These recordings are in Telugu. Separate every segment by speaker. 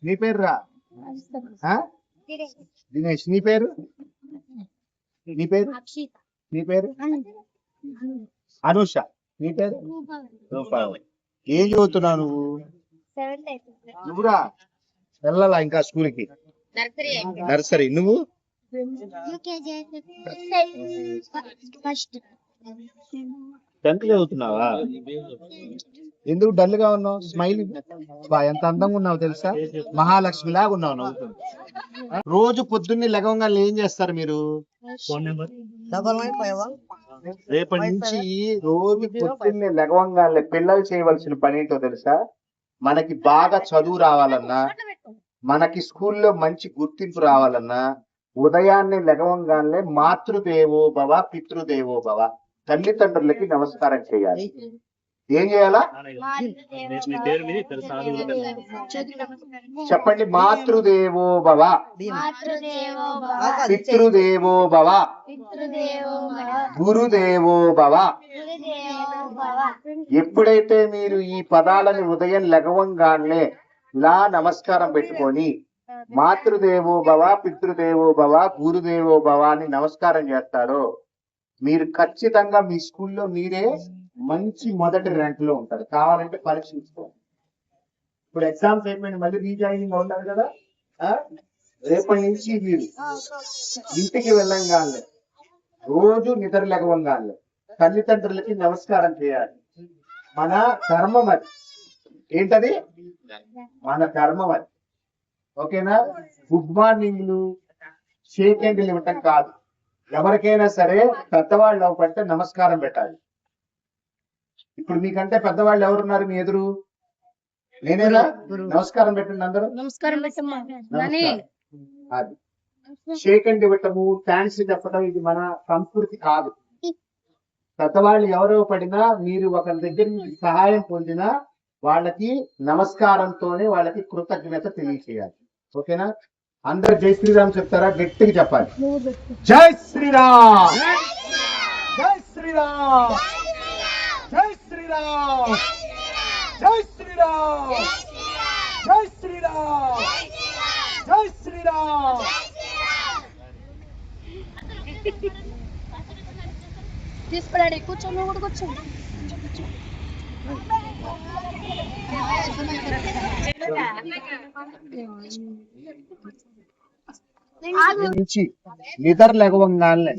Speaker 1: నీ పేరు రా దినేష్. నీ పేరు నీ పేరు నీ పేరు అనుష. నీ పేరు ఏం చదువుతున్నావు నువ్వు? నువ్వురా వెళ్ళాలా ఇంకా స్కూల్కి? నర్సరీ. నువ్వు? టెన్త్ చదువుతున్నావా? ఎందుకు డల్ గా ఉన్నావు? స్మైల్ ఎంత అందంగా ఉన్నావు తెలుసా? మహాలక్ష్మి లాగా ఉన్నావు నవ్వుతుంది. రోజు పొద్దున్నే లెగవంగా ఏం చేస్తారు మీరు? రేపటి నుంచి రోజు పొద్దున్నే లెగవంగా పిల్లలు చేయవలసిన పని ఏంటో తెలుసా? మనకి బాగా చదువు రావాలన్నా, మనకి స్కూల్లో మంచి గుర్తింపు రావాలన్నా ఉదయాన్నే లెగవంగానే మాతృదేవో భవ పితృదేవో భవ, తల్లిదండ్రులకి నమస్కారం చేయాలి. ఏం చేయాలా చెప్పండి? మాతృదేవో భవ పితృదేవో భవ గురుదేవో భవ. ఎప్పుడైతే మీరు ఈ పదాలని ఉదయం లెగవంగానే ఇలా నమస్కారం పెట్టుకొని మాతృదేవో భవ పితృదేవో భవ గురుదేవో భవ అని నమస్కారం చేస్తారో మీరు ఖచ్చితంగా మీ స్కూల్లో మీరే మంచి మొదటి ర్యాంక్ లో ఉంటారు. కావాలంటే పరీక్షించుకోండి. ఇప్పుడు ఎగ్జామ్స్ అయిపోయింది, మళ్ళీ రీజాయినింగ్ ఉంటారు కదా. రేపటి నుంచి మీరు ఇంటికి వెళ్ళంగానే రోజు నిద్ర లెగవంగానే తల్లిదండ్రులకి నమస్కారం చేయాలి. మన ధర్మం అది. ఏంటది? మన ధర్మం అది. ఓకేనా? గుడ్ మార్నింగ్లు షేక్ హ్యాండ్లు ఇవ్వటం కాదు. ఎవరికైనా సరే పెద్దవాళ్ళు అవ్వకంటే నమస్కారం పెట్టాలి. ఇప్పుడు మీకంటే పెద్దవాళ్ళు ఎవరున్నారు మీ ఎదురు? నేనేనా? నమస్కారం పెట్టండి అందరూ. అది షేక్ హ్యాండ్ ఇవ్వటము, థ్యాంక్స్ చెప్పటం ఇది మన సంస్కృతి కాదు. పెద్దవాళ్ళు ఎవరో పడినా మీరు ఒకరి దగ్గర నుంచి సహాయం పొందినా వాళ్ళకి నమస్కారంతోనే వాళ్ళకి కృతజ్ఞత తెలియచేయాలి. ఓకేనా? అందరు జై శ్రీరామ్ చెప్తారా? గట్టిగా చెప్పాలి. జై శ్రీరామ్, జై శ్రీరామ్, జై శ్రీరామ్, జై శ్రీరామ్, జై శ్రీరామ్, జై శ్రీరామ్.
Speaker 2: తీసుకోండి, కూర్చోండి, కూడా కూర్చోండి.
Speaker 1: నుంచి నిద్ర లెగవంగానే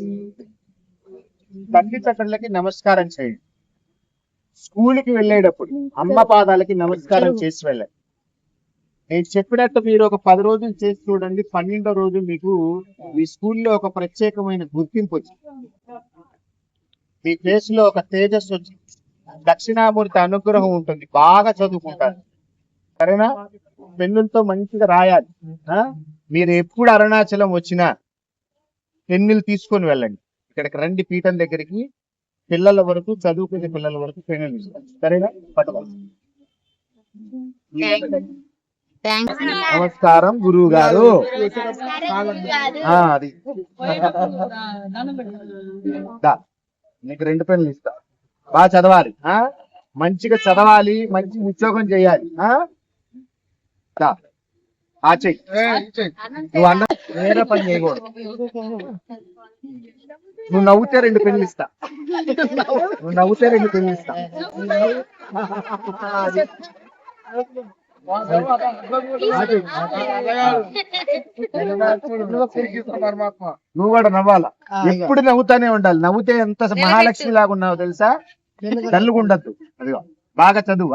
Speaker 1: తల్లిదండ్రులకి నమస్కారం చేయండి. స్కూల్కి వెళ్ళేటప్పుడు అమ్మ పాదాలకి నమస్కారం చేసి వెళ్ళండి. నేను చెప్పినట్టు మీరు ఒక 10 రోజులు చేసి చూడండి. 12వ రోజు మీకు మీ స్కూల్లో ఒక ప్రత్యేకమైన గుర్తింపు వచ్చింది. మీ ప్లేస్ లో ఒక తేజస్సు వచ్చింది. దక్షిణామూర్తి అనుగ్రహం ఉంటుంది. బాగా చదువుకుంటారు. సరేనా? పెన్నులతో మంచిగా రాయాలి. మీరు ఎప్పుడు అరుణాచలం వచ్చినా పెన్నులు తీసుకొని వెళ్ళండి. ఇక్కడికి రండి, పీఠం దగ్గరికి. పిల్లల వరకు, చదువుకునే పిల్లల వరకు పెన్నులు ఇస్తారు. సరేనా? పట్టుకోండి. నమస్కారం గురువు గారు. అది నీకు 2 పెన్నులు ఇస్తా. బాగా చదవాలి, మంచిగా చదవాలి, మంచి ఉద్యోగం చేయాలి. నువ్వు అన్న వేరే పని చేయకూడదు. నువ్వు నవ్వుతే 2 పెన్నులు ఇస్తా. నువ్వు నవ్వుతే 2 పెన్నులు ఇస్తా. నువ్వు కూడా నవ్వాలా. ఎప్పుడు నవ్వుతానే ఉండాలి. నవ్వుతే ఎంత మహాలక్ష్మి లాగా ఉన్నావు తెలుసా? తల్లుగుండద్దు. అదిగో బాగా చదువు.